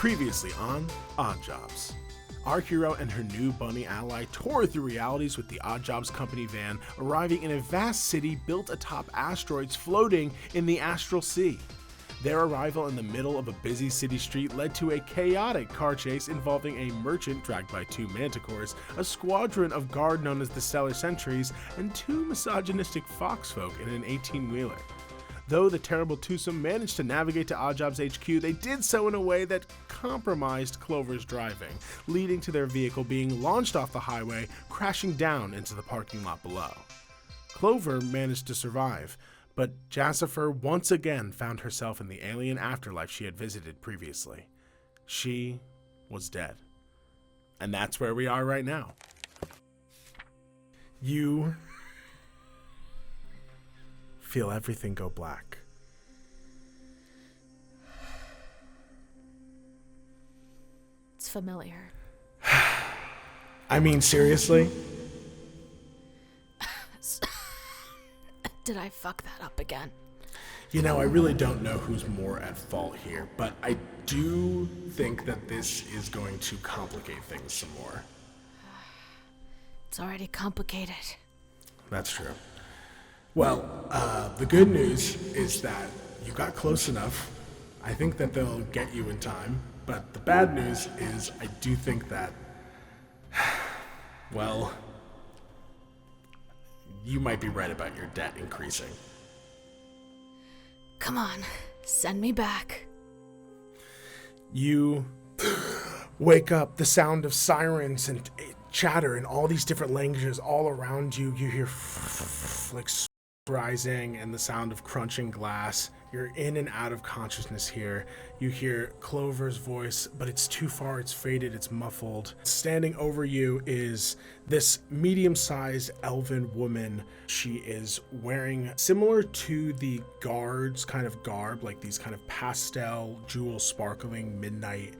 Previously on Oddjobs. Our hero and her new bunny ally tore through realities with the Oddjobs company van, arriving in a vast city built atop asteroids floating in the astral sea. Their arrival in the middle of a busy city street led to a chaotic car chase involving a merchant dragged by two manticores, a squadron of guard known as the Stellar Sentries, and two misogynistic foxfolk in an 18-wheeler. Though the terrible twosome managed to navigate to Oddjobs HQ, they did so in a way that compromised Clover's driving, leading to their vehicle being launched off the highway, crashing down into the parking lot below. Clover managed to survive, but Jassifer once again found herself in the alien afterlife she had visited previously. She was dead. And that's where we are right now. You feel everything go black. It's familiar. I mean, seriously? Did I fuck that up again? You know, I really don't know who's more at fault here, but I do think that this is going to complicate things some more. It's already complicated. That's true. Well, the good news is that you got close enough. I think that they'll get you in time, but the bad news is I do think that, well, you might be right about your debt increasing. Come on, send me back. You wake up, the sound of sirens and chatter in all these different languages all around you. You hear like rising and the sound of crunching glass. You're in and out of consciousness here. You hear Clover's voice, but it's too far, it's faded, it's muffled. Standing over you is this medium-sized elven woman. She is wearing, similar to the guards kind of garb, like these kind of pastel, jewel sparkling midnight,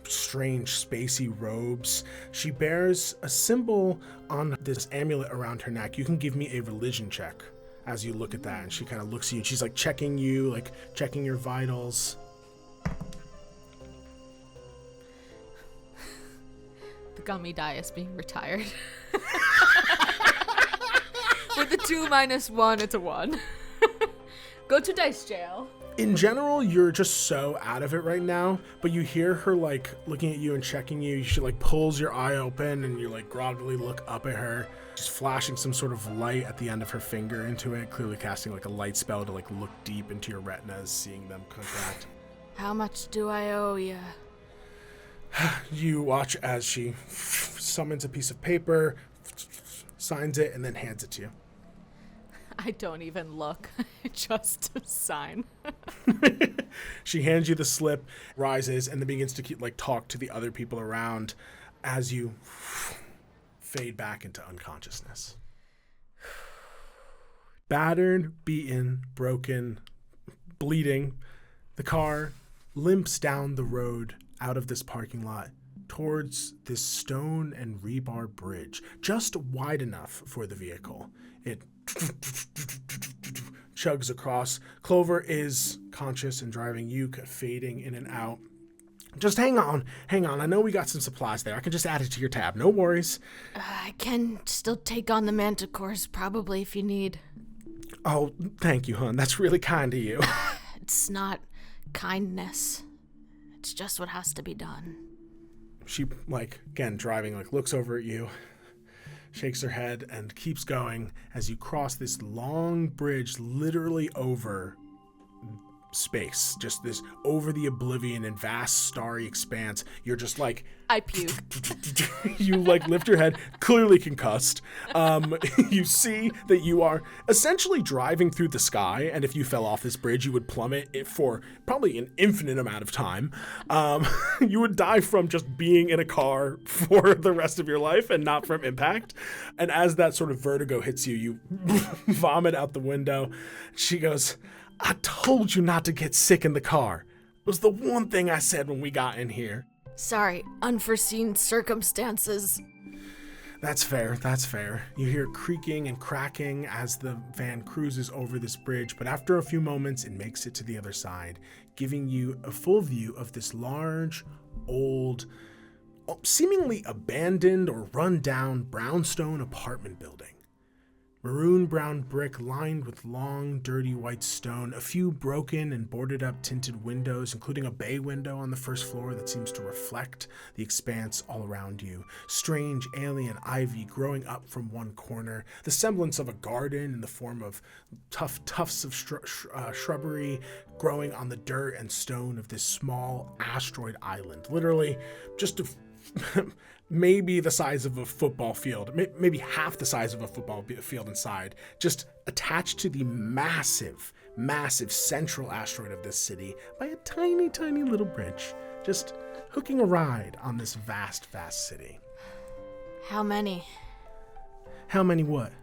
strange spacey robes. She bears a symbol on this amulet around her neck. You can give me a religion check as you look at that, and she kind of looks at you and she's like checking you, like checking your vitals. The gummy die is being retired. With the 2 minus 1, it's a 1. Go to dice jail. In general, you're just so out of it right now, but you hear her like looking at you and checking you. She like pulls your eye open and you like groggily look up at her. She's flashing some sort of light at the end of her finger into it, clearly casting like a light spell to like look deep into your retinas, seeing them contract. How much do I owe you? You watch as she summons a piece of paper, signs it, and then hands it to you. I don't even look. Just sign. She hands you the slip, rises, and then begins to keep, talk to the other people around as you fade back into unconsciousness. Battered, beaten, broken, bleeding, the car limps down the road out of this parking lot towards this stone and rebar bridge, just wide enough for the vehicle. It chugs across. Clover is conscious and driving, you fading in and out. Just hang on. I know we got some supplies there. I can just add it to your tab. No worries. I can still take on the manticores, probably, if you need. Oh, thank you, hon. That's really kind of you. It's not kindness. It's just what has to be done. She, again, driving, looks over at you, shakes her head, and keeps going as you cross this long bridge literally over space, just this over the oblivion and vast starry expanse. You're just I puke. You lift your head, clearly concussed. You see that you are essentially driving through the sky, and if you fell off this bridge, you would plummet it for probably an infinite amount of time. You would die from just being in a car for the rest of your life and not from impact. And as that sort of vertigo hits you, you vomit out the window. She goes, I told you not to get sick in the car. It was the one thing I said when we got in here. Sorry, unforeseen circumstances. That's fair. You hear creaking and cracking as the van cruises over this bridge, but after a few moments, it makes it to the other side, giving you a full view of this large, old, seemingly abandoned or run-down brownstone apartment building. Maroon brown brick lined with long, dirty white stone, a few broken and boarded up tinted windows, including a bay window on the first floor that seems to reflect the expanse all around you. Strange alien ivy growing up from one corner, the semblance of a garden in the form of tufts of shrubbery growing on the dirt and stone of this small asteroid island. Literally, just maybe the size of a football field, maybe half the size of a football field inside, just attached to the massive, massive central asteroid of this city by a tiny, tiny little bridge, just hooking a ride on this vast, vast city. How many? How many what?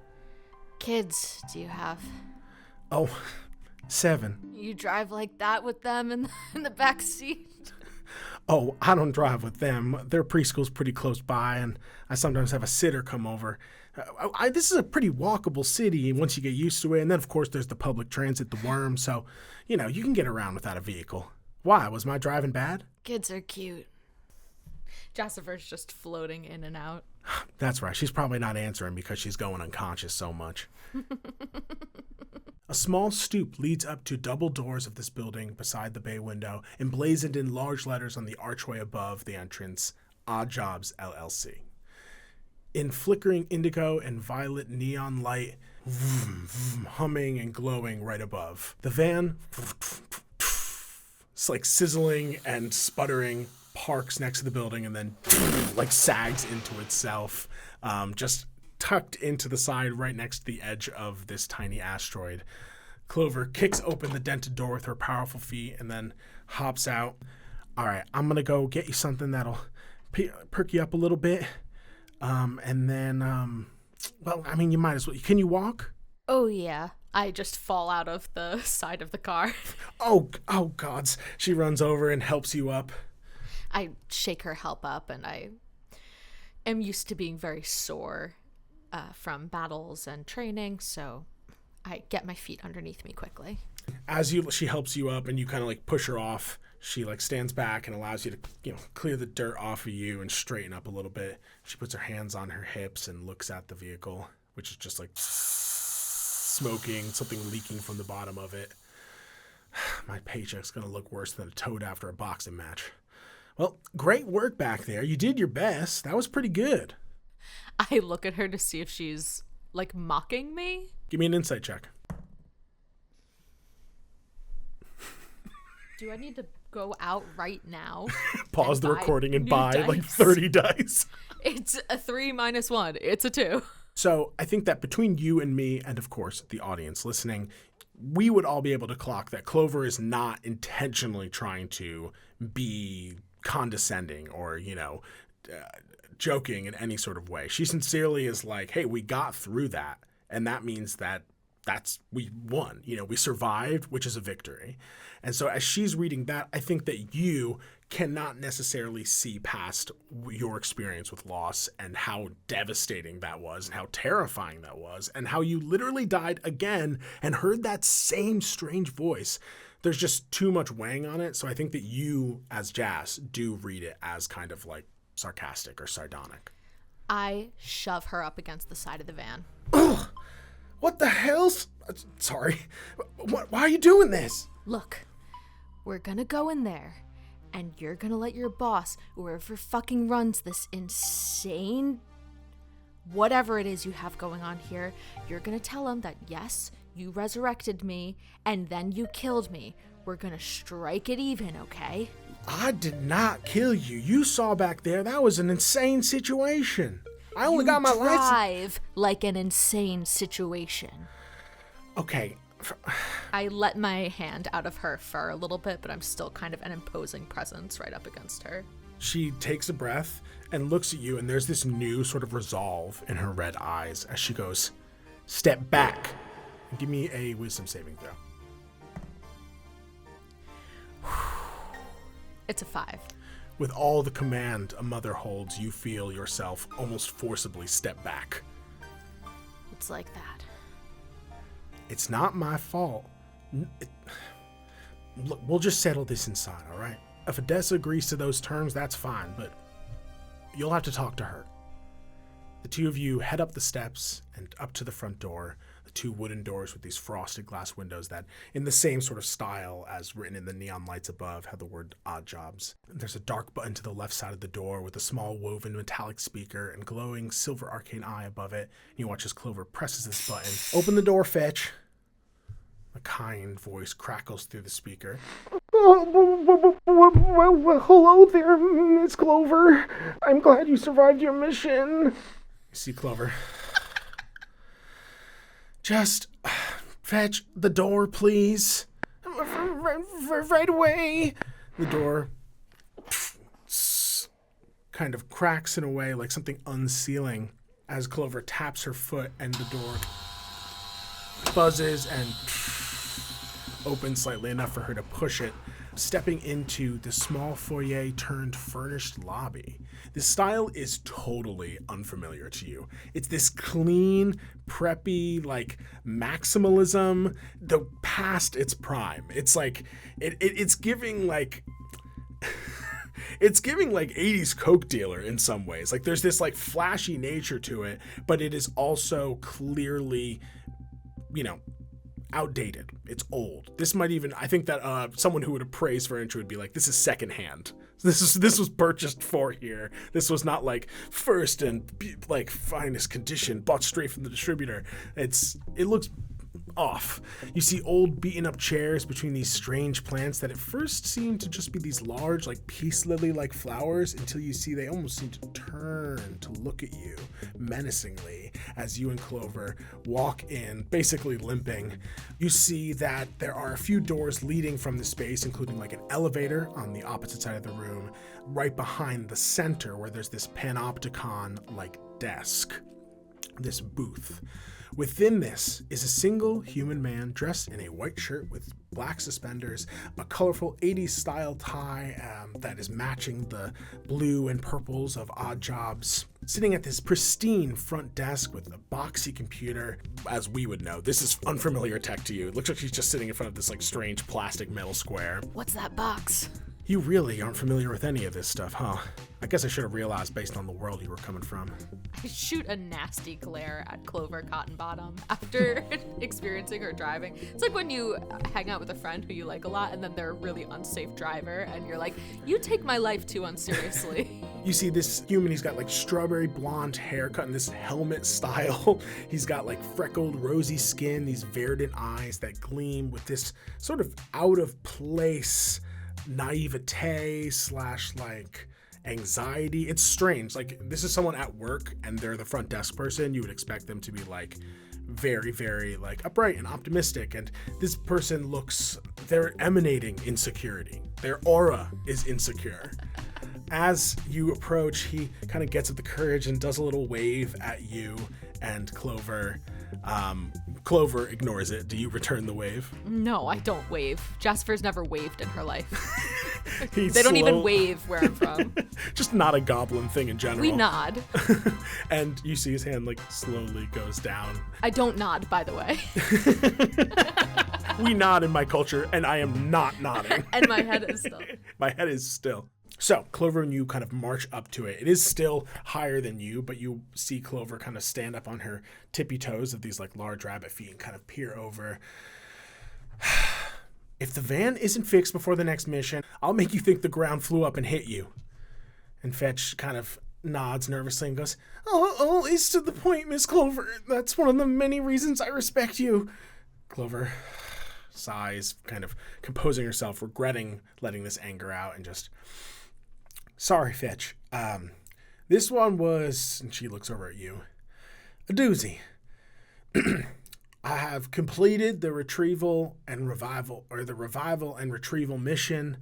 Kids do you have? Oh, 7. You drive like that with them in the back seat? Oh, I don't drive with them. Their preschool's pretty close by, and I sometimes have a sitter come over. This is a pretty walkable city once you get used to it. And then, of course, there's the public transit, the worm. So, you can get around without a vehicle. Why? Was my driving bad? Kids are cute. Jassifer's just floating in and out. That's right. She's probably not answering because she's going unconscious so much. A small stoop leads up to double doors of this building beside the bay window, emblazoned in large letters on the archway above the entrance, Oddjobs LLC. In flickering indigo and violet neon light, vroom, vroom, humming and glowing right above. The van, it's like sizzling and sputtering, parks next to the building and then like sags into itself, just tucked into the side right next to the edge of this tiny asteroid. Clover kicks open the dented door with her powerful feet and then hops out. All right, I'm going to go get you something that'll perk you up a little bit. And then, you might as well. Can you walk? Oh, yeah. I just fall out of the side of the car. Oh, gods. She runs over and helps you up. I shake her help up, and I am used to being very sore from battles and training, so I get my feet underneath me quickly. As she helps you up and you kind of like push her off, she like stands back and allows you to clear the dirt off of you and straighten up a little bit. She puts her hands on her hips and looks at the vehicle, which is just like smoking, something leaking from the bottom of it. My paycheck's gonna look worse than a toad after a boxing match. Well, great work back there. You did your best. That was pretty good. I look at her to see if she's, like, mocking me. Give me an insight check. Do I need to go out right now? Pause the recording and buy dice? like 30 dice. It's a 3 minus 1. It's a 2. So I think that between you and me and, of course, the audience listening, we would all be able to clock that Clover is not intentionally trying to be condescending or, joking in any sort of way. She sincerely is like, hey, we got through that. And that means that we won. We survived, which is a victory. And so as she's reading that, I think that you cannot necessarily see past your experience with loss and how devastating that was and how terrifying that was and how you literally died again and heard that same strange voice. There's just too much weighing on it. So I think that you, as Jas, do read it as kind of like sarcastic or sardonic. I shove her up against the side of the van. Ugh! What the hell's... Sorry. Why are you doing this? Look, we're gonna go in there, and you're gonna let your boss, whoever fucking runs this insane... whatever it is you have going on here, you're gonna tell him that, yes, you resurrected me, and then you killed me. We're gonna strike it even, okay? I did not kill you. You saw back there, that was an insane situation. I only got my license. You drive like an insane situation. Okay. I let my hand out of her fur a little bit, but I'm still kind of an imposing presence right up against her. She takes a breath and looks at you, and there's this new sort of resolve in her red eyes as she goes, step back. And give me a wisdom saving throw. It's a 5. With all the command a mother holds, you feel yourself almost forcibly step back. It's like that. It's not my fault. Look, we'll just settle this inside, all right? If Odessa agrees to those terms, that's fine, but you'll have to talk to her. The two of you head up the steps and up to the front door, the two wooden doors with these frosted glass windows that, in the same sort of style as written in the neon lights above, have the word Oddjobs. There's a dark button to the left side of the door with a small woven metallic speaker and glowing silver arcane eye above it. You watch as Clover presses this button. Open the door, Fetch. A kind voice crackles through the speaker. Well, hello there, Miss Clover. I'm glad you survived your mission. You see Clover. Just fetch the door, please. Right away. The door kind of cracks in a way like something unsealing as Clover taps her foot and the door buzzes and opens slightly enough for her to push it, stepping into the small foyer turned furnished lobby. This style is totally unfamiliar to you. It's this clean, preppy, like maximalism, the past its prime. It's like it's giving like it's giving like 80s Coke dealer in some ways. Like there's this like flashy nature to it, but it is also clearly, you know, outdated. It's old. This might even, I think that someone who would appraise furniture would be like, this is secondhand. This was purchased for here. This was not like first and like finest condition, bought straight from the distributor. It looks off. You see old beaten up chairs between these strange plants that at first seem to just be these large like peace lily like flowers until you see they almost seem to turn to look at you menacingly as you and Clover walk in, basically limping. You see that there are a few doors leading from the space, including like an elevator on the opposite side of the room, right behind the center where there's this panopticon like desk, this booth. Within this is a single human man dressed in a white shirt with black suspenders, a colorful 80s style tie that is matching the blue and purples of Oddjobs, sitting at this pristine front desk with a boxy computer. As we would know, this is unfamiliar tech to you. It looks like he's just sitting in front of this like strange plastic metal square. What's that box? You really aren't familiar with any of this stuff, huh? I guess I should have realized based on the world you were coming from. I shoot a nasty glare at Clover Cottonbottom after experiencing her driving. It's like when you hang out with a friend who you like a lot and then they're a really unsafe driver and you're like, you take my life too unseriously. You see this human, he's got like strawberry blonde hair cut in this helmet style. He's got like freckled rosy skin, these verdant eyes that gleam with this sort of out of place naivete / like anxiety. It's strange. Like this is someone at work and they're the front desk person. You would expect them to be like very, very like upright and optimistic. And this person they're emanating insecurity. Their aura is insecure. As you approach, he kind of gets at the courage and does a little wave at you and Clover. Clover ignores it. Do you return the wave? No, I don't wave. Jassifer's never waved in her life. They don't even wave where I'm from. Just not a goblin thing in general. We nod. And you see his hand like slowly goes down. I don't nod, by the way. We nod in my culture, and I am not nodding. And my head is still. My head is still. So Clover and you kind of march up to it. It is still higher than you, but you see Clover kind of stand up on her tippy toes of these like large rabbit feet and kind of peer over. If the van isn't fixed before the next mission, I'll make you think the ground flew up and hit you. And Fetch kind of nods nervously and goes, Oh, it's to the point, Miss Clover. That's one of the many reasons I respect you. Clover sighs, kind of composing herself, regretting letting this anger out, and just... Sorry, Fetch. This one was, and she looks over at you, a doozy. I have completed the retrieval and revival mission.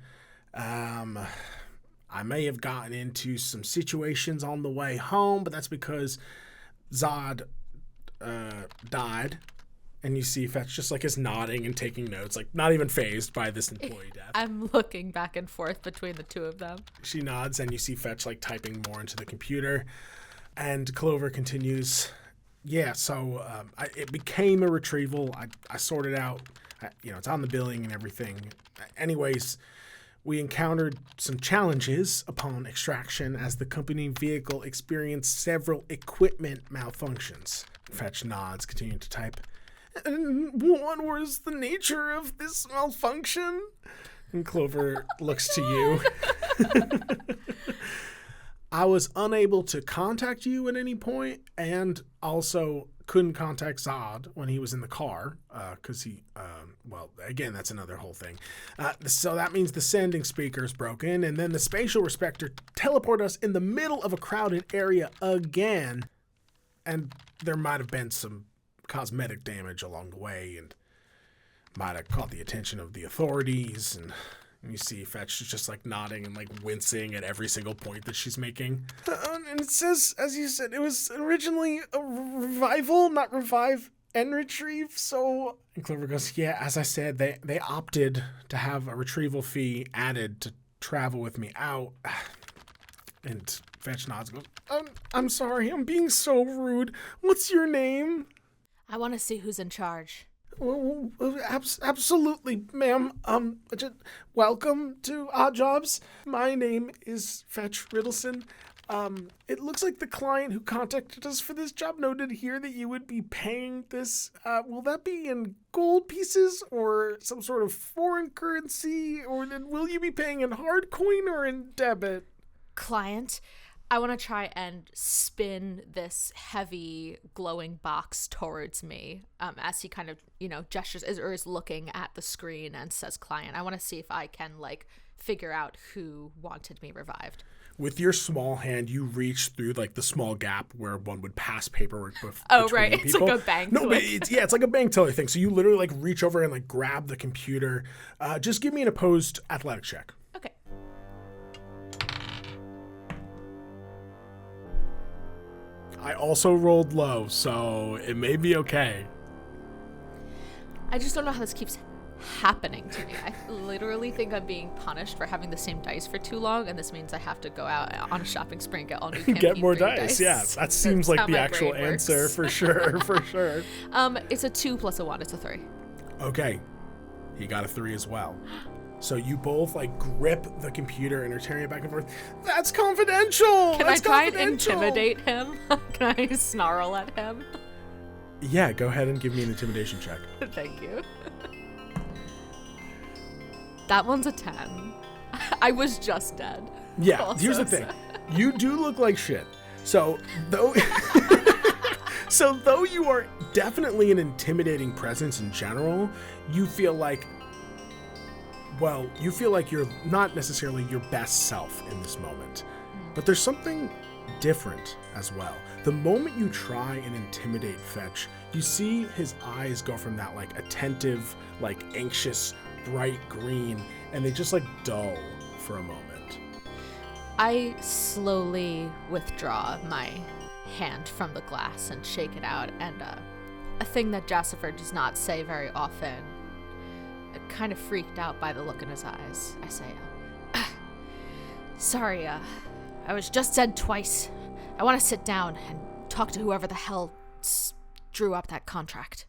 I may have gotten into some situations on the way home, but that's because Zod died. And you see Fetch just like is nodding and taking notes, like not even fazed by this employee death. I'm looking back and forth between the two of them. She nods and you see Fetch like typing more into the computer. And Clover continues, yeah, so it became a retrieval. I sorted out, it's on the billing and everything. Anyways, We encountered some challenges upon extraction as the company vehicle experienced several equipment malfunctions. Fetch nods, continuing to type. And what was the nature of this malfunction? And Clover looks to you. I was unable to contact you at any point, and also couldn't contact Zod when he was in the car, because he, well, again, that's another whole thing. So that means the sending speaker is broken, and then the spatial respector teleported us in the middle of a crowded area again, and there might have been some cosmetic damage along the way, and might have caught the attention of the authorities, and you see Fetch is just like nodding and like wincing at every single point that she's making. And it says, as you said, it was originally a revival, not revive and retrieve. So, and Clover goes, yeah, as I said, they opted to have a retrieval fee added to travel with me out. And Fetch nods and goes, I'm sorry, I'm being so rude. What's your name? I want to see who's in charge. Well, absolutely, ma'am. Welcome to Oddjobs. My name is Fetch Riddleson. It looks like the client who contacted us for this job noted here that you would be paying this. Will that be in gold pieces or some sort of foreign currency? Or will you be paying in hard coin or in debit? Client, I want to try and spin this heavy glowing box towards me as he kind of, gestures or is looking at the screen and says client. I want to see if I can figure out who wanted me revived. With your small hand, you reach through the small gap where one would pass paperwork between right. people. It's like a bank. No, but it's like a bank teller thing. So you literally reach over and grab the computer. Just give me an opposed athletic check. Okay. I also rolled low, so it may be okay. I just don't know how this keeps happening to me. I literally think I'm being punished for having the same dice for too long, and this means I have to go out on a shopping spree and get all new campaign get more dice. Yeah, that seems like the actual answer for sure. It's a 2 plus a 1. It's a 3. Okay, he got a 3 as well. So you both grip the computer and are tearing it back and forth. That's confidential. Can I try and intimidate him? Can I snarl at him? Yeah, go ahead and give me an intimidation check. Thank you. That one's a 10. I was just dead. Yeah, Also, here's the thing. You do look like shit. So though you are definitely an intimidating presence in general, you feel like you're not necessarily your best self in this moment. But there's something different as well. The moment you try and intimidate Fetch, you see his eyes go from that attentive, anxious, bright green, and they just dull for a moment. I slowly withdraw my hand from the glass and shake it out, and a thing that Jassifer does not say very often, kind of freaked out by the look in his eyes, I say, sorry, I was just dead twice. I want to sit down and talk to whoever the hell drew up that contract.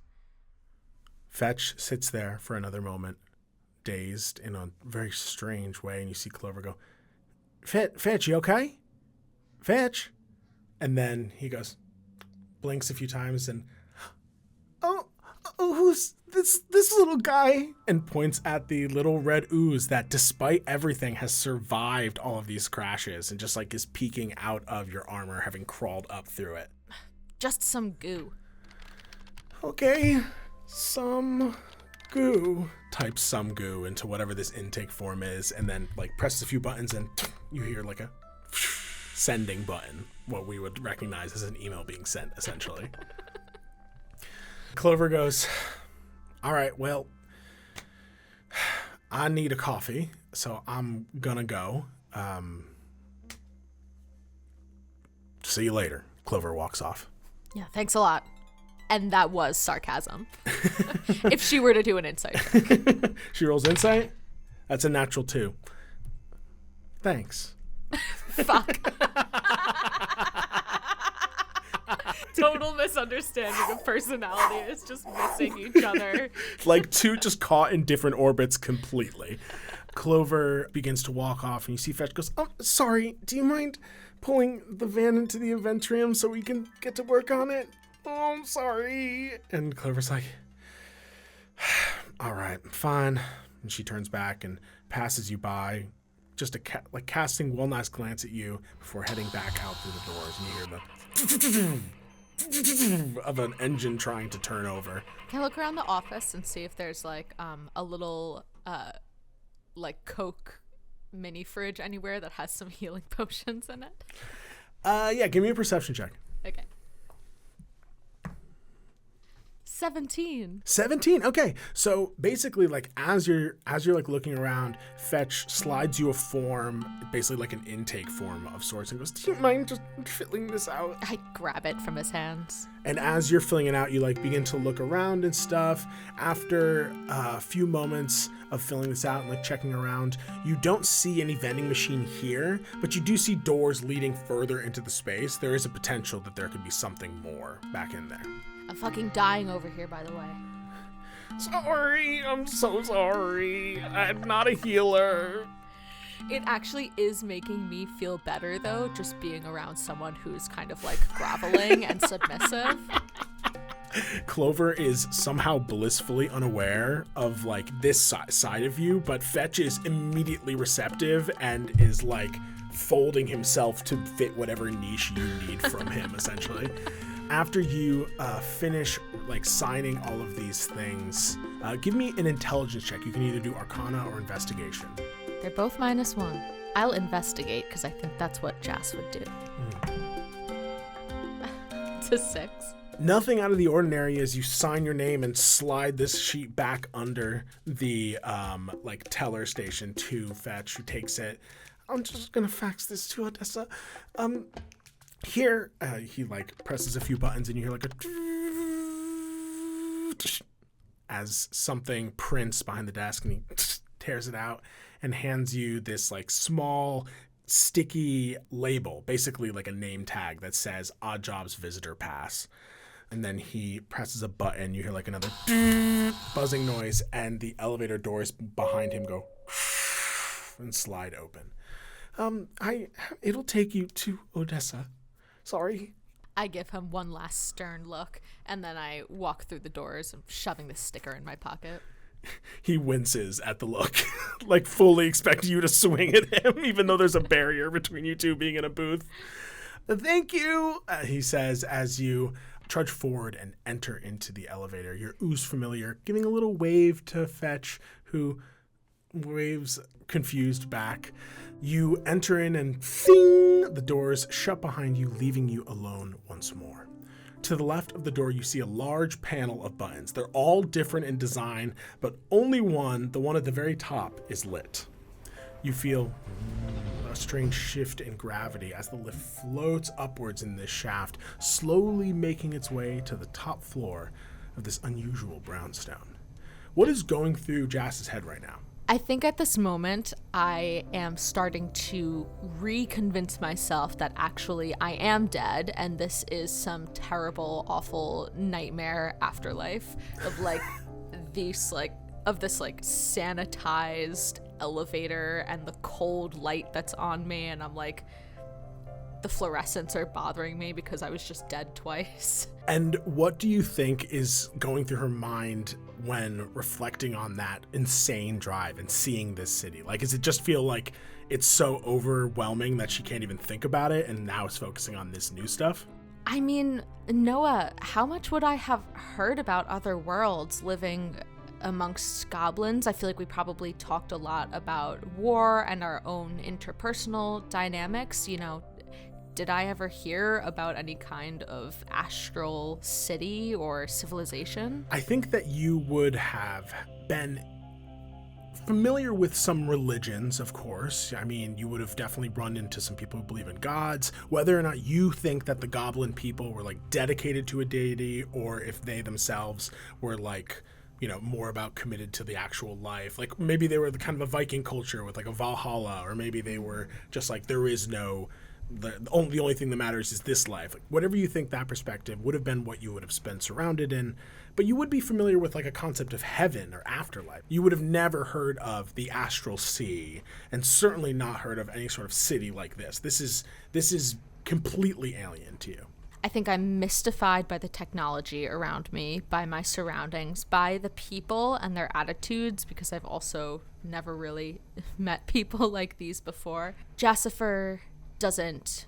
Fetch sits there for another moment, dazed in a very strange way, and you see Clover go, Fetch, you okay? Fetch? And then he goes, blinks a few times, and, oh, who's this little guy? And points at the little red ooze that, despite everything, has survived all of these crashes and just is peeking out of your armor, having crawled up through it. Just some goo. Okay, some goo. Types some goo into whatever this intake form is, and then presses a few buttons, and you hear a sending button, what we would recognize as an email being sent, essentially. Clover goes, all right, well, I need a coffee, so I'm gonna go. See you later. Clover walks off. Yeah, thanks a lot. And that was sarcasm. If she were to do an insight check. She rolls insight? That's a natural 2. Thanks. Fuck. Total misunderstanding of personality. It's just missing each other. 2 just caught in different orbits completely. Clover begins to walk off, and you see Fetch goes, "Oh, sorry, do you mind pulling the van into the inventorium so we can get to work on it? Oh, I'm sorry." And Clover's like, "All right, fine." And she turns back and passes you by, just casting one last glance at you before heading back out through the doors, and you hear the of an engine trying to turn over. Can I look around the office and see if there's like a little like Coke mini fridge anywhere that has some healing potions in it? Yeah, give me a perception check. Okay. 17. 17. Okay. So basically, like as you're like looking around, Fetch slides you a form, basically like an intake form of sorts, and goes, "Do you mind just filling this out?" I grab it from his hands. And as you're filling it out, you like begin to look around and stuff. After a few moments of filling this out and like checking around, you don't see any vending machine here, but you do see doors leading further into the space. There is a potential that there could be something more back in there. I'm fucking dying over here, by the way. Sorry, I'm so sorry. I'm not a healer. It actually is making me feel better, though, just being around someone who's kind of like groveling and submissive. Clover is somehow blissfully unaware of like this side of you, but Fetch is immediately receptive and is like folding himself to fit whatever niche you need from him, essentially. After you finish like signing all of these things, give me an intelligence check. You can either do Arcana or Investigation. They're both -1. I'll investigate because I think that's what Jass would do. It's a 6. Nothing out of the ordinary as you sign your name and slide this sheet back under the like teller station to Fetch, who takes it. "I'm just gonna fax this to Odessa. Here," he like presses a few buttons and you hear like a as something prints behind the desk, and he tears it out and hands you this like small sticky label, basically like a name tag that says Oddjobs Visitor Pass. And then he presses a button, you hear like another buzzing noise, and the elevator doors behind him go and slide open. It'll take you to Odessa. Sorry." I give him one last stern look, and then I walk through the doors, shoving the sticker in my pocket. He winces at the look, like fully expecting you to swing at him, even though there's a barrier between you two being in a booth. "Thank you," he says as you trudge forward and enter into the elevator. Your ooze familiar, giving a little wave to Fetch, who waves confused back. You enter in and thing, the doors shut behind you, leaving you alone once more. To the left of the door, you see a large panel of buttons. They're all different in design, but only one, the one at the very top, is lit. You feel a strange shift in gravity as the lift floats upwards in this shaft, slowly making its way to the top floor of this unusual brownstone. What is going through Jass's head right now? I think at this moment, I am starting to reconvince myself that actually I am dead, and this is some terrible, awful nightmare afterlife of like this sanitized elevator and the cold light that's on me, and I'm like, the fluorescents are bothering me because I was just dead twice. And what do you think is going through her mind when reflecting on that insane drive and seeing this city? Like, does it just feel like it's so overwhelming that she can't even think about it and now is focusing on this new stuff? I mean, Noah, how much would I have heard about other worlds living amongst goblins? I feel like we probably talked a lot about war and our own interpersonal dynamics. You know, did I ever hear about any kind of astral city or civilization? I think that you would have been familiar with some religions, of course. I mean, you would have definitely run into some people who believe in gods. Whether or not you think that the goblin people were like dedicated to a deity, or if they themselves were like, you know, more about committed to the actual life. Like maybe they were the kind of a Viking culture with like a Valhalla, or maybe they were just like, there is no the only thing that matters is this life. Like, whatever you think that perspective would have been what you would have been surrounded in, but you would be familiar with like a concept of heaven or afterlife. You would have never heard of the astral sea, and certainly not heard of any sort of city like this. This is completely alien to you. I think I'm mystified by the technology around me, by my surroundings, by the people and their attitudes, because I've also never really met people like these before. Jassifer doesn't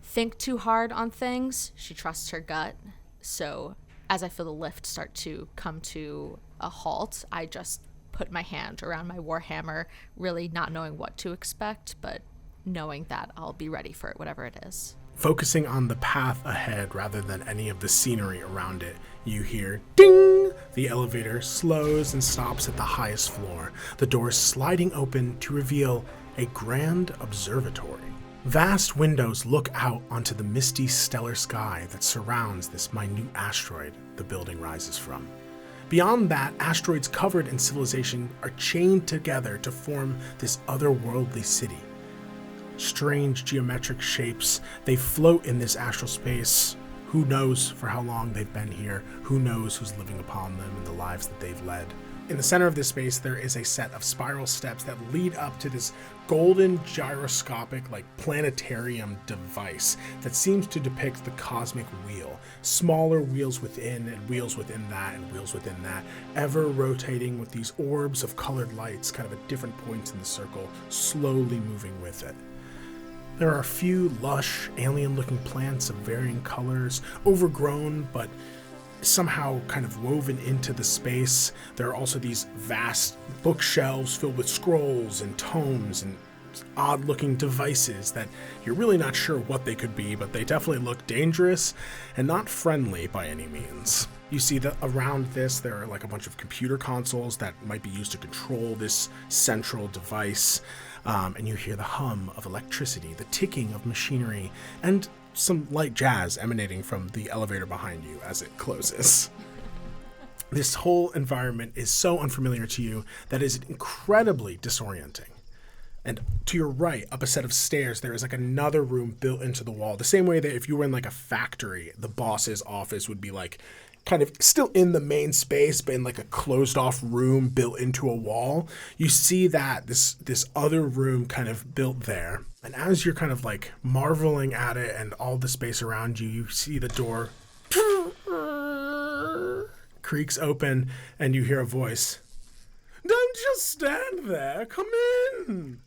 think too hard on things. She trusts her gut. So as I feel the lift start to come to a halt, I just put my hand around my warhammer, really not knowing what to expect, but knowing that I'll be ready for it, whatever it is. Focusing on the path ahead rather than any of the scenery around it, you hear ding! The elevator slows and stops at the highest floor, the doors sliding open to reveal a grand observatory. Vast windows look out onto the misty stellar sky that surrounds this minute asteroid the building rises from. Beyond that, asteroids covered in civilization are chained together to form this otherworldly city. Strange geometric shapes, they float in this astral space. Who knows for how long they've been here? Who knows who's living upon them and the lives that they've led? In the center of this space, there is a set of spiral steps that lead up to this golden gyroscopic, like planetarium device that seems to depict the cosmic wheel. Smaller wheels within and wheels within that and wheels within that, ever rotating with these orbs of colored lights kind of at different points in the circle, slowly moving with it. There are a few lush, alien-looking plants of varying colors, overgrown but somehow kind of woven into the space. There are also these vast bookshelves filled with scrolls and tomes and odd-looking devices that you're really not sure what they could be, but they definitely look dangerous and not friendly by any means. You see that around this there are like a bunch of computer consoles that might be used to control this central device, and you hear the hum of electricity, the ticking of machinery, and some light jazz emanating from the elevator behind you as it closes. This whole environment is so unfamiliar to you that it is incredibly disorienting. And to your right, up a set of stairs, there is like another room built into the wall. The same way that if you were in like a factory, the boss's office would be like kind of still in the main space, but in like a closed off room built into a wall. You see that this other room kind of built there. And as you're kind of like marveling at it and all the space around you, you see the door creaks open and you hear a voice. Don't just stand there, come in.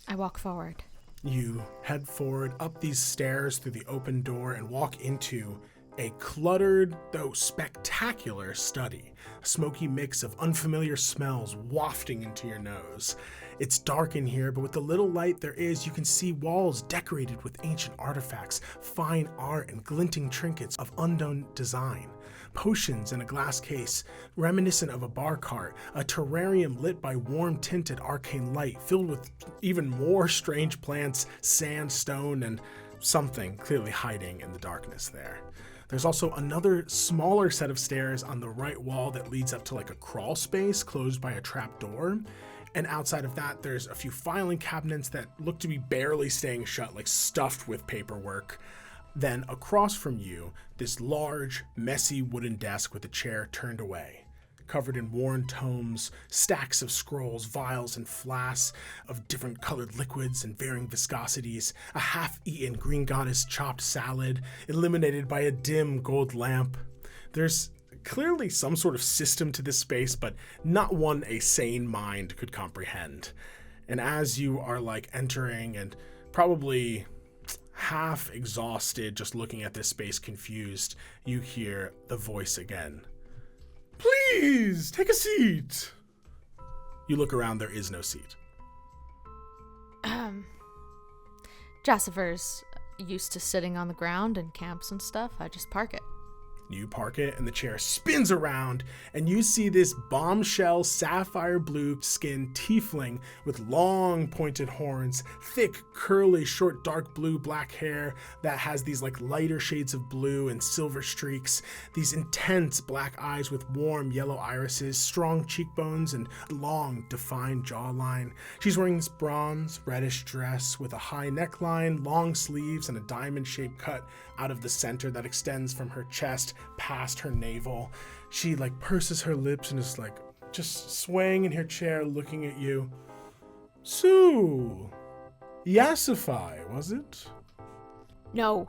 I walk forward. You head forward up these stairs through the open door and walk into a cluttered, though spectacular study. A smoky mix of unfamiliar smells wafting into your nose. It's dark in here, but with the little light there is, you can see walls decorated with ancient artifacts, fine art, and glinting trinkets of unknown design. Potions in a glass case, reminiscent of a bar cart, a terrarium lit by warm-tinted arcane light, filled with even more strange plants, sand, stone, and something clearly hiding in the darkness there. There's also another smaller set of stairs on the right wall that leads up to like a crawl space closed by a trap door. And outside of that, there's a few filing cabinets that look to be barely staying shut, like stuffed with paperwork. Then across from you, this large, messy wooden desk with a chair turned away, covered in worn tomes, stacks of scrolls, vials, and flasks of different colored liquids and varying viscosities, a half-eaten green goddess chopped salad, illuminated by a dim gold lamp. There's clearly some sort of system to this space, but not one a sane mind could comprehend. And as you are like entering and probably half exhausted, just looking at this space confused, you hear the voice again. Please, take a seat. You look around, there is no seat. Jassifer's used to sitting on the ground in camps and stuff. I just park it. You park it, and the chair spins around, and you see this bombshell sapphire blue skinned tiefling with long pointed horns, thick, curly, short, dark blue black hair that has these like lighter shades of blue and silver streaks, these intense black eyes with warm yellow irises, strong cheekbones, and long, defined jawline. She's wearing this bronze, reddish dress with a high neckline, long sleeves, and a diamond-shaped cut out of the center that extends from her chest past her navel. She like purses her lips and is like just swaying in her chair looking at you. So, Jassifer, was it? No.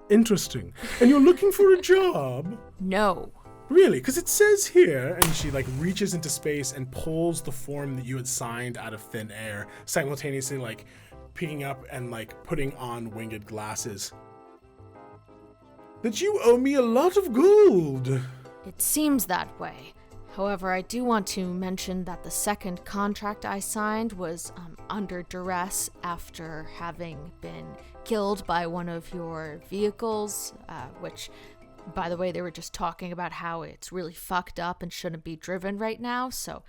Interesting. And you're looking for a job? No. Really? Because it says here, and she like reaches into space and pulls the form that you had signed out of thin air, simultaneously like picking up and like putting on winged glasses. That you owe me a lot of gold. It seems that way. However, I do want to mention that the second contract I signed was under duress after having been killed by one of your vehicles, which, by the way, they were just talking about how it's really fucked up and shouldn't be driven right now. So,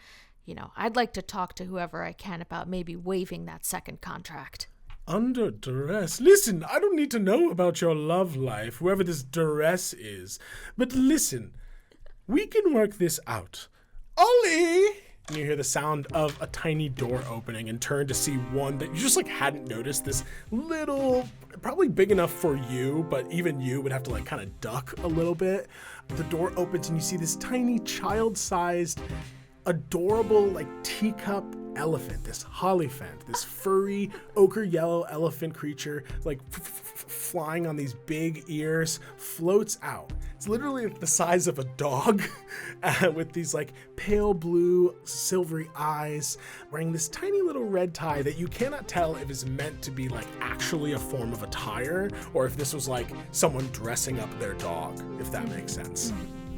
I'd like to talk to whoever I can about maybe waiving that second contract. Under duress? Listen, I don't need to know about your love life, whoever this duress is. But listen, we can work this out. Ollie! And you hear the sound of a tiny door opening and turn to see one that you just like hadn't noticed. This little, probably big enough for you, but even you would have to like kind of duck a little bit. The door opens and you see this tiny child-sized, adorable like teacup elephant, this hollyphant, this furry ochre yellow elephant creature, like flying on these big ears, floats out. It's literally the size of a dog with these like pale blue silvery eyes, wearing this tiny little red tie that you cannot tell if it's meant to be like actually a form of attire or if this was like someone dressing up their dog, if that makes sense.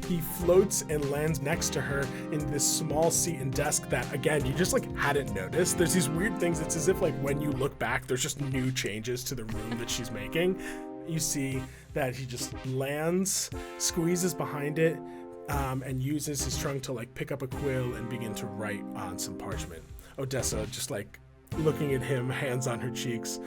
He floats and lands next to her in this small seat and desk that, again, you just like hadn't noticed. There's these weird things. It's as if like when you look back, there's just new changes to the room that she's making. You see that he just lands, squeezes behind it, and uses his trunk to like pick up a quill and begin to write on some parchment. Odessa just like looking at him, hands on her cheeks.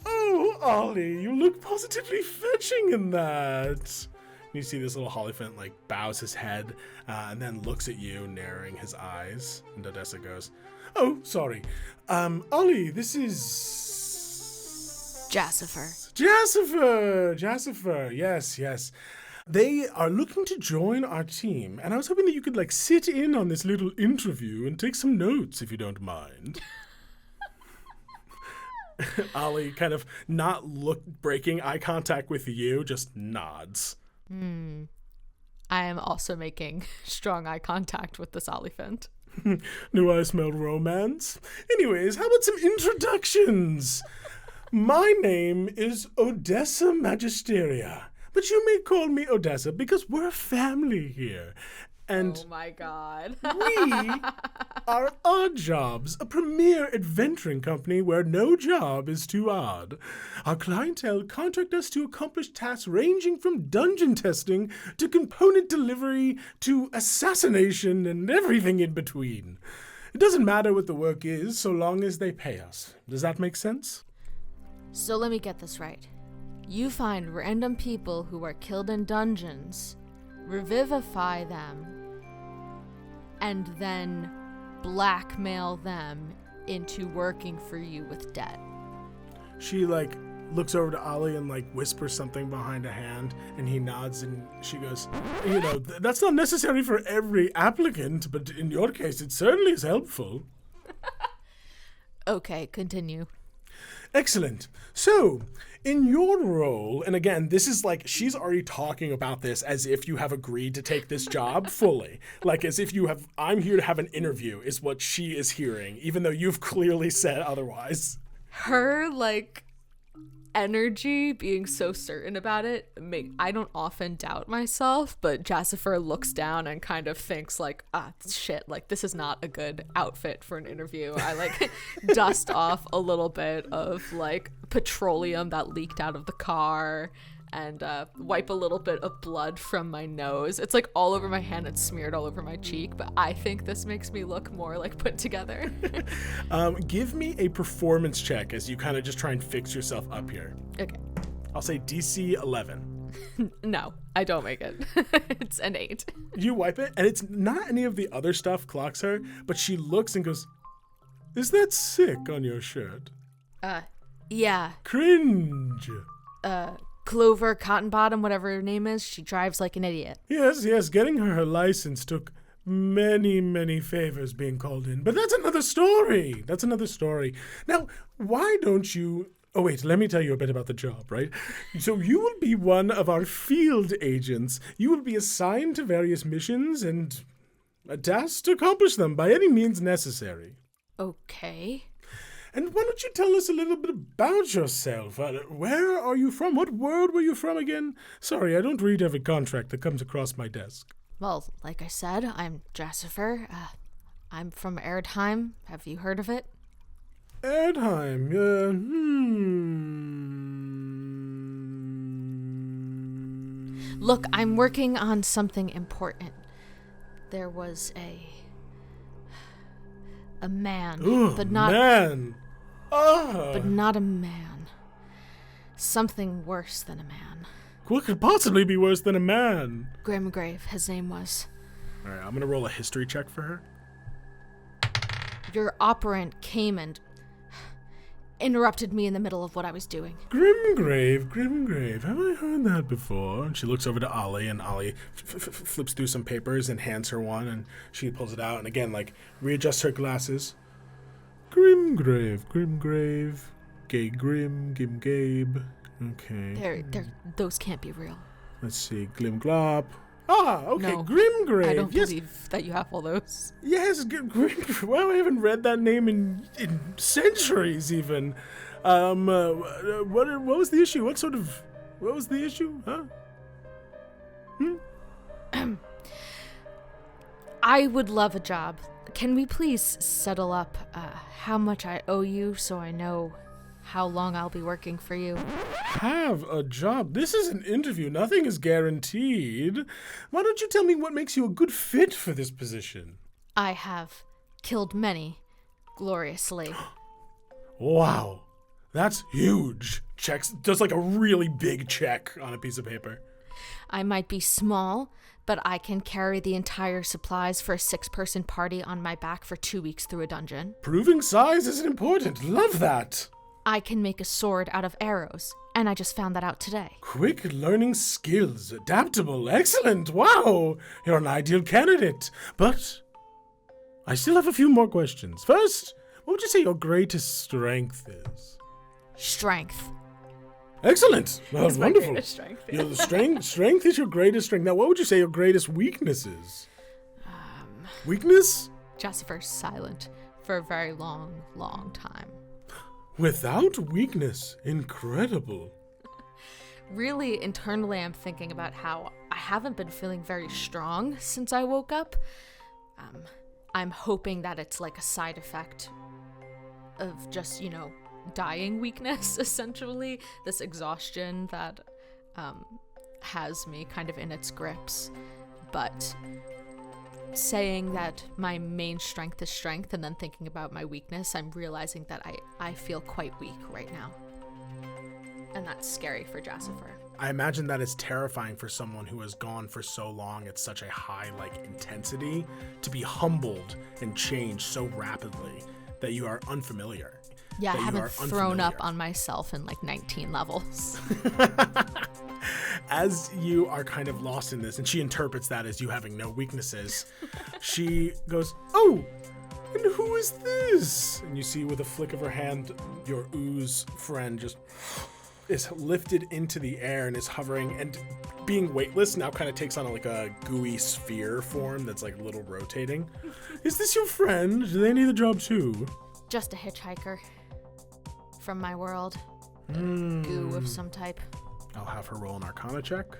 Oh, Ollie, you look positively fetching in that. You see this little hollyphant like bows his head and then looks at you, narrowing his eyes. And Odessa goes, "Oh, sorry. Ollie, this is Jassifer. Jassifer. Yes. They are looking to join our team, and I was hoping that you could like sit in on this little interview and take some notes if you don't mind." Ollie kind of not breaking eye contact with you, just nods. I am also making strong eye contact with this elephant. Do I smell romance? Anyways, how about some introductions? My name is Odessa Magisteria, but you may call me Odessa because we're a family here. And oh my god. we are Oddjobs, a premier adventuring company where no job is too odd. Our clientele contract us to accomplish tasks ranging from dungeon testing to component delivery to assassination and everything in between. It doesn't matter what the work is so long as they pay us. Does that make sense? So let me get this right. You find random people who are killed in dungeons, revivify them, and then blackmail them into working for you with debt. She like looks over to Ollie and like whispers something behind a hand, and he nods and she goes, that's not necessary for every applicant, but in your case it certainly is helpful. Okay, continue. Excellent. So, in your role, and again, this is like, she's already talking about this as if you have agreed to take this job fully. Like, as if you have, I'm here to have an interview, is what she is hearing, even though you've clearly said otherwise. Her, like, energy being so certain about it, I don't often doubt myself, but Jassifer looks down and kind of thinks like, shit, like this is not a good outfit for an interview. I like dust off a little bit of like petroleum that leaked out of the car and wipe a little bit of blood from my nose. It's like all over my hand. It's smeared all over my cheek, but I think this makes me look more like put together. Give me a performance check as you kind of just try and fix yourself up here. Okay. I'll say DC 11. No, I don't make it. It's an 8. You wipe it, and it's not any of the other stuff clocks her, but she looks and goes, "Is that sick on your shirt?" Yeah. Cringe. Clover, Cotton Bottom, whatever her name is, she drives like an idiot. Yes, getting her license took many favors being called in, but that's another story. Now, why don't you... Oh, wait, let me tell you a bit about the job, right? So you will be one of our field agents. You will be assigned to various missions and tasked to accomplish them by any means necessary. Okay. And why don't you tell us a little bit about yourself? Where are you from? What world were you from again? Sorry, I don't read every contract that comes across my desk. Well, like I said, I'm Jassifer. I'm from Erdheim. Have you heard of it? Erdheim, Look, I'm working on something important. There was a man, but not a man. Something worse than a man. What could possibly be worse than a man? Grimgrave, his name was. All right, I'm gonna roll a history check for her. Your operant came and interrupted me in the middle of what I was doing. Grimgrave, have I heard that before? And she looks over to Ollie, and Ollie flips through some papers and hands her one, and she pulls it out, and again, like, readjusts her glasses. Grimgrave, Gay Grim, Gabe. Okay. Those can't be real. Let's see, Glimglop. Okay, No, Grimgrave. I don't yes. believe that you have all those. Yes, Grimgrave. Well, I haven't read that name in centuries, even. What was the issue? What was the issue? Huh? I would love a job. Can we please settle up how much I owe you so I know how long I'll be working for you? Have a job? This is an interview. Nothing is guaranteed. Why don't you tell me what makes you a good fit for this position? I have killed many gloriously. Wow. That's huge. Checks, just like a really big check on a piece of paper. I might be small, but I can carry the entire supplies for a 6-person party on my back for 2 weeks through a dungeon. Proving size isn't important. Love that. I can make a sword out of arrows, and I just found that out today. Quick learning skills. Adaptable. Excellent. Wow. You're an ideal candidate. But I still have a few more questions. First, what would you say your greatest strength is? Strength. Excellent. Well, It's my wonderful. greatest strength. Strength is your greatest strength. Now, what would you say your greatest weakness is? Weakness? Jassifer's silent for a very long time. Without weakness. Incredible. Really, internally, I'm thinking about how I haven't been feeling very strong since I woke up. I'm hoping that it's like a side effect of just, dying weakness, essentially. This exhaustion that has me kind of in its grips. But saying that my main strength is strength and then thinking about my weakness, I'm realizing that I feel quite weak right now. And that's scary for Jassifer. I imagine that is terrifying for someone who has gone for so long at such a high, intensity, to be humbled and changed so rapidly that you are unfamiliar. Yeah, I haven't thrown up on myself in 19 levels. As you are kind of lost in this, and she interprets that as you having no weaknesses, she goes, "Oh, and who is this?" And you see with a flick of her hand, your ooze friend just is lifted into the air and is hovering, and being weightless now kind of takes on a gooey sphere form that's a little rotating. "Is this your friend? Do they need a job too?" Just a hitchhiker from my world. Goo of some type. I'll have her roll an Arcana check.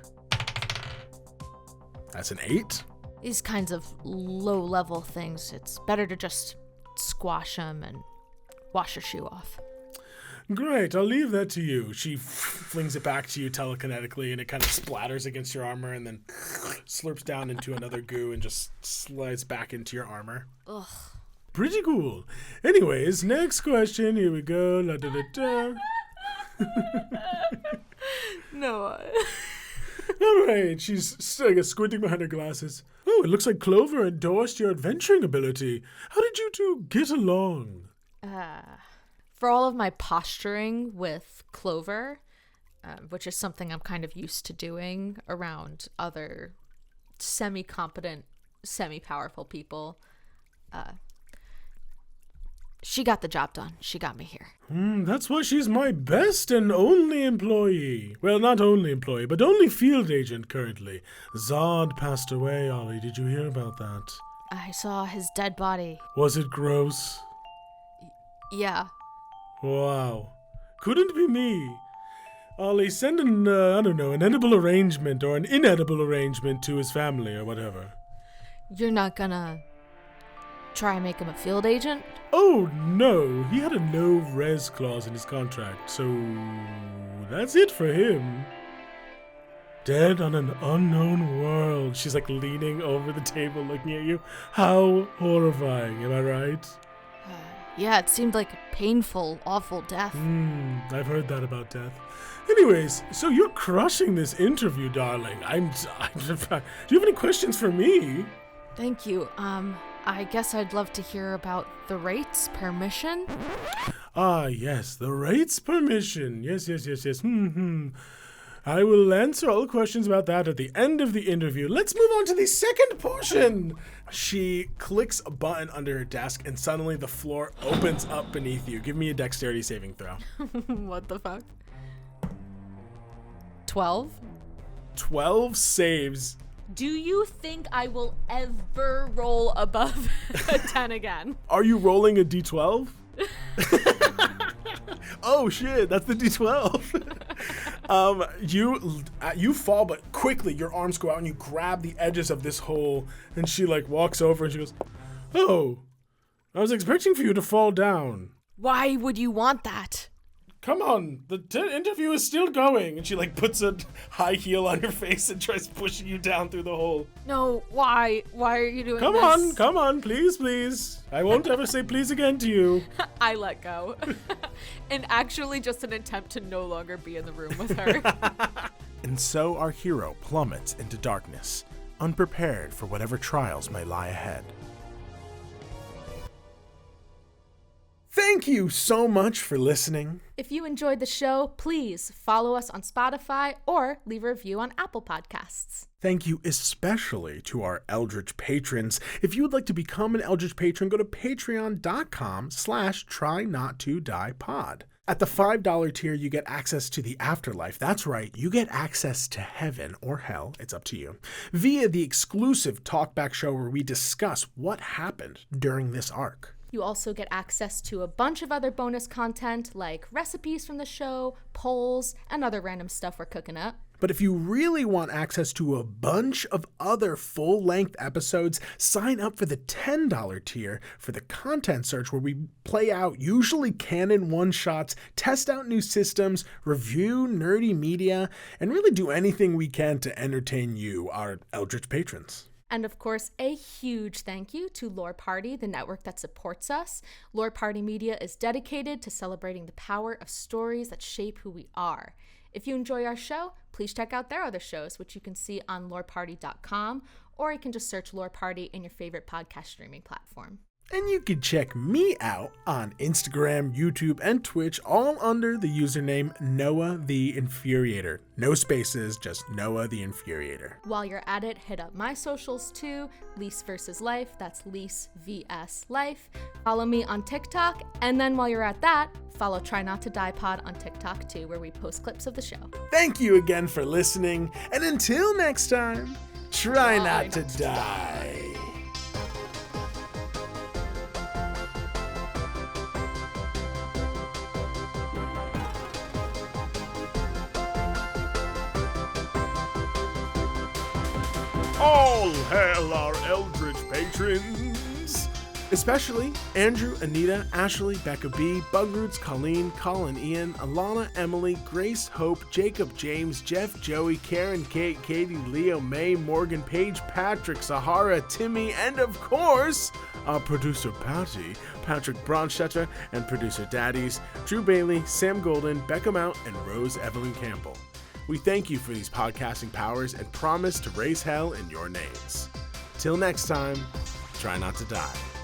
That's an 8. These kinds of low-level things, it's better to just squash them and wash your shoe off. Great, I'll leave that to you. She flings it back to you telekinetically, and it kind of splatters against your armor and then slurps down into another goo and just slides back into your armor. Ugh. Pretty cool. Anyways, next question. Here we go. La da da da. No. All right, she's squinting behind her glasses. Oh, it looks like Clover endorsed your adventuring ability. How did you two get along? For all of my posturing with Clover, which is something I'm kind of used to doing around other semi-competent, semi-powerful people, she got the job done. She got me here. That's why she's my best and only employee. Well, not only employee, but only field agent currently. Zod passed away, Ollie. Did you hear about that? I saw his dead body. Was it gross? Yeah. Wow. Couldn't be me. Ollie, send an edible arrangement or an inedible arrangement to his family or whatever. You're not gonna try and make him a field agent? Oh, no. He had a no-res clause in his contract, so that's it for him. Dead on an unknown world. She's like leaning over the table looking at you. How horrifying, am I right? Yeah, it seemed like a painful, awful death. I've heard that about death. Anyways, so you're crushing this interview, darling. Do you have any questions for me? Thank you. I guess I'd love to hear about the rates permission. Ah, yes, the rates permission. Yes. I will answer all questions about that at the end of the interview. Let's move on to the second portion. She clicks a button under her desk, and suddenly the floor opens up beneath you. Give me a dexterity saving throw. What the fuck? 12? 12 saves. Do you think I will ever roll above a 10 again? Are you rolling a d12? Oh shit, that's the d12. You fall, but quickly your arms go out and you grab the edges of this hole, and she like walks over and she goes, "Oh, I was expecting for you to fall down." Why would you want that? Come on, the interview is still going. And she like puts a high heel on your face and tries pushing you down through the hole. No, why? Why are you doing this? Come on, please. I won't ever say please again to you. I let go. And actually just an attempt to no longer be in the room with her. And so our hero plummets into darkness, unprepared for whatever trials may lie ahead. Thank you so much for listening. If you enjoyed the show, please follow us on Spotify or leave a review on Apple Podcasts. Thank you especially to our Eldritch patrons. If you would like to become an Eldritch patron, go to patreon.com/trynottodiepod. At the $5 tier, you get access to the afterlife. That's right, you get access to heaven or hell, it's up to you, via the exclusive talkback show where we discuss what happened during this arc. You also get access to a bunch of other bonus content like recipes from the show, polls, and other random stuff we're cooking up. But if you really want access to a bunch of other full-length episodes, sign up for the $10 tier for the content search where we play out usually canon one-shots, test out new systems, review nerdy media, and really do anything we can to entertain you, our Eldritch patrons. And of course, a huge thank you to Lore Party, the network that supports us. Lore Party Media is dedicated to celebrating the power of stories that shape who we are. If you enjoy our show, please check out their other shows, which you can see on loreparty.com, or you can just search Lore Party in your favorite podcast streaming platform. And you can check me out on Instagram, YouTube, and Twitch, all under the username Noah the Infuriator. No spaces, just Noah the Infuriator. While you're at it, hit up my socials too, Lease vs. Life, that's Lease vs. Life. Follow me on TikTok, and then while you're at that, follow Try Not to Die Pod on TikTok too, where we post clips of the show. Thank you again for listening, and until next time, try not to die. All hail our Eldritch patrons! Especially Andrew, Anita, Ashley, Becca B, Bugroots, Colleen, Colin, Ian, Alana, Emily, Grace, Hope, Jacob, James, Jeff, Joey, Karen, Kate, Katie, Leo, May, Morgan, Paige, Patrick, Sahara, Timmy, and of course, our producer Patty, Patrick Bronstetter, and producer Daddies, Drew Bailey, Sam Golden, Becca Mount, and Rose Evelyn Campbell. We thank you for these podcasting powers and promise to raise hell in your names. Till next time, try not to die.